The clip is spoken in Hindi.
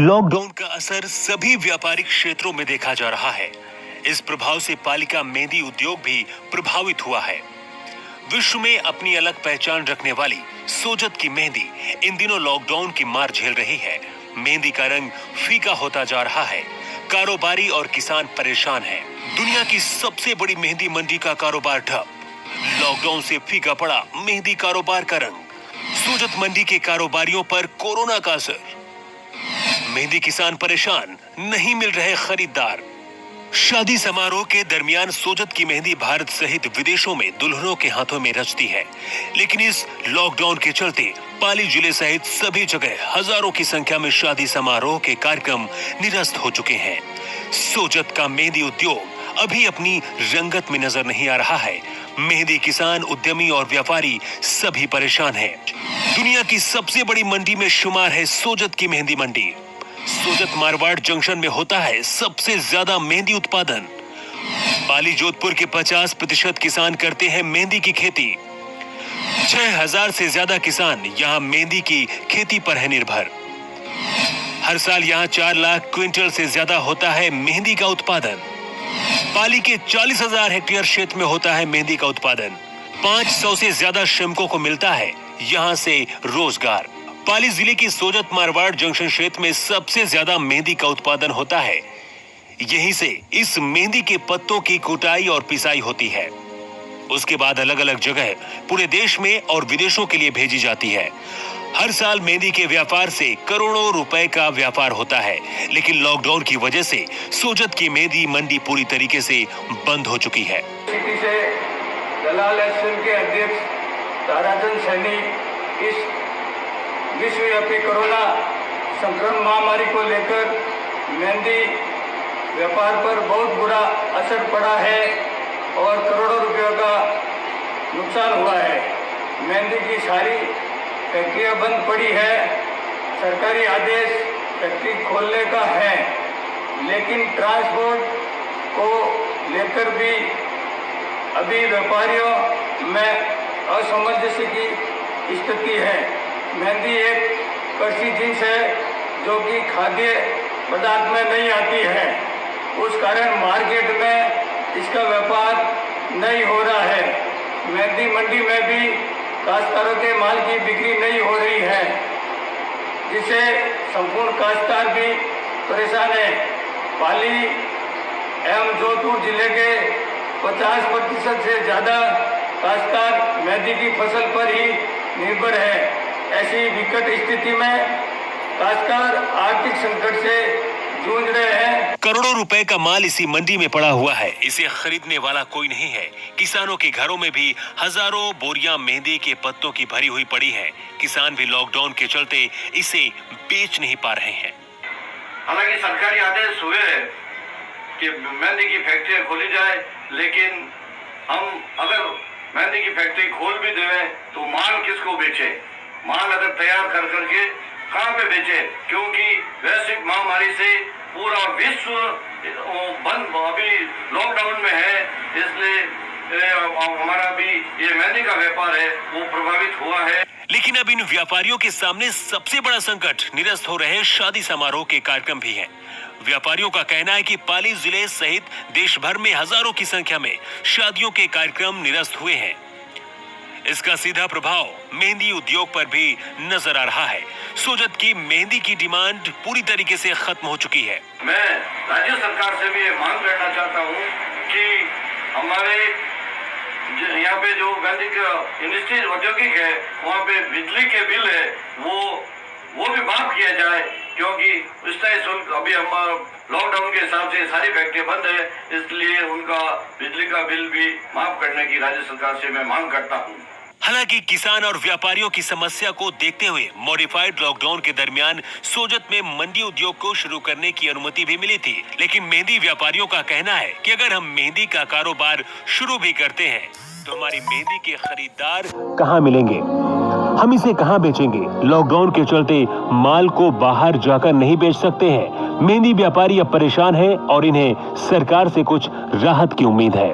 लॉकडाउन का असर सभी व्यापारिक क्षेत्रों में देखा जा रहा है। इस प्रभाव से पालिका मेहंदी उद्योग भी प्रभावित हुआ है। विश्व में अपनी अलग पहचान रखने वाली सोजत की मेहंदी इन दिनों लॉकडाउन की मार झेल रही है। मेहंदी का रंग फीका होता जा रहा है। कारोबारी और किसान परेशान हैं। दुनिया की सबसे बड़ी मेहंदी मंडी का कारोबार ठप। लॉकडाउन से फीका पड़ा मेहंदी कारोबार का रंग। सोजत मंडी के कारोबारियों पर कोरोना का असर। मेहंदी किसान परेशान, नहीं मिल रहे खरीदार। शादी समारोह के दरमियान सोजत की मेहंदी भारत सहित विदेशों में दुल्हनों के हाथों में रचती है, लेकिन इस लॉकडाउन के चलते पाली जिले सहित सभी जगह हजारों की संख्या में शादी समारोह के कार्यक्रम निरस्त हो चुके हैं। सोजत का मेहंदी उद्योग अभी अपनी रंगत में नजर नहीं आ रहा है। मेहंदी किसान, उद्यमी और व्यापारी सभी परेशान हैं। दुनिया की सबसे बड़ी मंडी में शुमार है सोजत की मेहंदी मंडी। सोजत मारवाड़ जंक्शन में होता है सबसे ज्यादा मेहंदी उत्पादन। पाली जोधपुर के 50% किसान करते हैं मेहंदी की खेती। 6000 से ज्यादा किसान यहां मेहंदी की खेती पर है निर्भर। हर साल यहां 4 लाख क्विंटल से ज्यादा होता है मेहंदी का उत्पादन। पाली के 40,000 हेक्टेयर क्षेत्र में होता है मेहंदी का उत्पादन। 500 से ज्यादा श्रमिकों को मिलता है यहां से रोजगार। पाली जिले की सोजत मारवाड़ जंक्शन क्षेत्र में सबसे ज्यादा मेहंदी का उत्पादन होता है। यहीं से इस मेहंदी के पत्तों की कुटाई और पिसाई होती है। उसके बाद अलग अलग जगह पूरे देश में और विदेशों के लिए भेजी जाती है। हर साल मेहंदी के व्यापार से करोड़ों रुपए का व्यापार होता है, लेकिन लॉकडाउन की वजह से सोजत की मेहंदी मंडी पूरी तरीके से बंद हो चुकी है। दलाल एसोसिएशन के अध्यक्ष ताराचंद सैनी इस विश्वव्यापी कोरोना संक्रमण महामारी को लेकर मेहंदी व्यापार पर बहुत बुरा असर पड़ा है और करोड़ों रुपयों का नुकसान हुआ है। मेहंदी की सारी फैक्ट्रियां बंद पड़ी है। सरकारी आदेश फैक्ट्री खोलने का है, लेकिन ट्रांसपोर्ट को लेकर भी अभी व्यापारियों में असमंजस की स्थिति है। मेहंदी एक कृषि जिन्स है जो कि खाद्य पदार्थ में नहीं आती है, उस कारण मार्केट में इसका व्यापार नहीं हो रहा है। मेहंदी मंडी में भी काश्तकारों के माल की बिक्री नहीं हो रही है, जिससे संपूर्ण काश्तकार भी परेशान है। पाली एवं जोधपुर जिले के 50% से ज़्यादा काश्तकार मेहंदी की फसल पर ही निर्भर है। ऐसी विकट स्थिति में काश्तकार आर्थिक संकट से जूझ रहे हैं। करोड़ों रुपए का माल इसी मंडी में पड़ा हुआ है। इसे खरीदने वाला कोई नहीं है। किसानों के घरों में भी हजारों बोरियां मेहंदी के पत्तों की भरी हुई पड़ी है। किसान भी लॉकडाउन के चलते इसे बेच नहीं पा रहे हैं। हालांकि सरकारी आदेश हुए हैं कि मेहंदी की फैक्ट्रियां खोली जाए, लेकिन हम अगर मेहंदी की फैक्ट्री खोल भी दें तो माल किसको बेचे? माल अगर तैयार कर करके कहाँ पे बेचे? क्योंकि वैश्विक महामारी से पूरा विश्व बंद, अभी लॉकडाउन में है, इसलिए हमारा भी ये मेहंदी का व्यापार है वो प्रभावित हुआ है। लेकिन अब इन व्यापारियों के सामने सबसे बड़ा संकट निरस्त हो रहे शादी समारोह के कार्यक्रम भी है। व्यापारियों का कहना है कि पाली जिले सहित देश भर में हजारों की संख्या में शादियों के कार्यक्रम निरस्त हुए हैं। इसका सीधा प्रभाव मेहंदी उद्योग पर भी नजर आ रहा है। सोजत की मेहंदी की डिमांड पूरी तरीके से खत्म हो चुकी है। मैं राज्य सरकार से भी ये मांग करना चाहता हूँ कि हमारे यहाँ पे जो मेहंदी का इंडस्ट्री औद्योगिक है, वहाँ पे बिजली के बिल है वो भी माफ किया जाए, क्योंकि स्थायी शुल्क अभी हमारा लॉकडाउन के हिसाब से सारी फैक्ट्रियां बंद है, इसलिए उनका बिजली का बिल भी माफ करने की राज्य सरकार से मैं मांग करता हूँ। हालांकि किसान और व्यापारियों की समस्या को देखते हुए मॉडिफाइड लॉकडाउन के दरमियान सोजत में मंडी उद्योग को शुरू करने की अनुमति भी मिली थी, लेकिन मेहंदी व्यापारियों का कहना है कि अगर हम मेहंदी का कारोबार शुरू भी करते हैं तो हमारी मेहंदी के खरीदार कहाँ मिलेंगे, हम इसे कहाँ बेचेंगे। लॉकडाउन के चलते माल को बाहर जाकर नहीं बेच सकते हैं। मेहंदी व्यापारी अब परेशान हैं और इन्हें सरकार से कुछ राहत की उम्मीद है।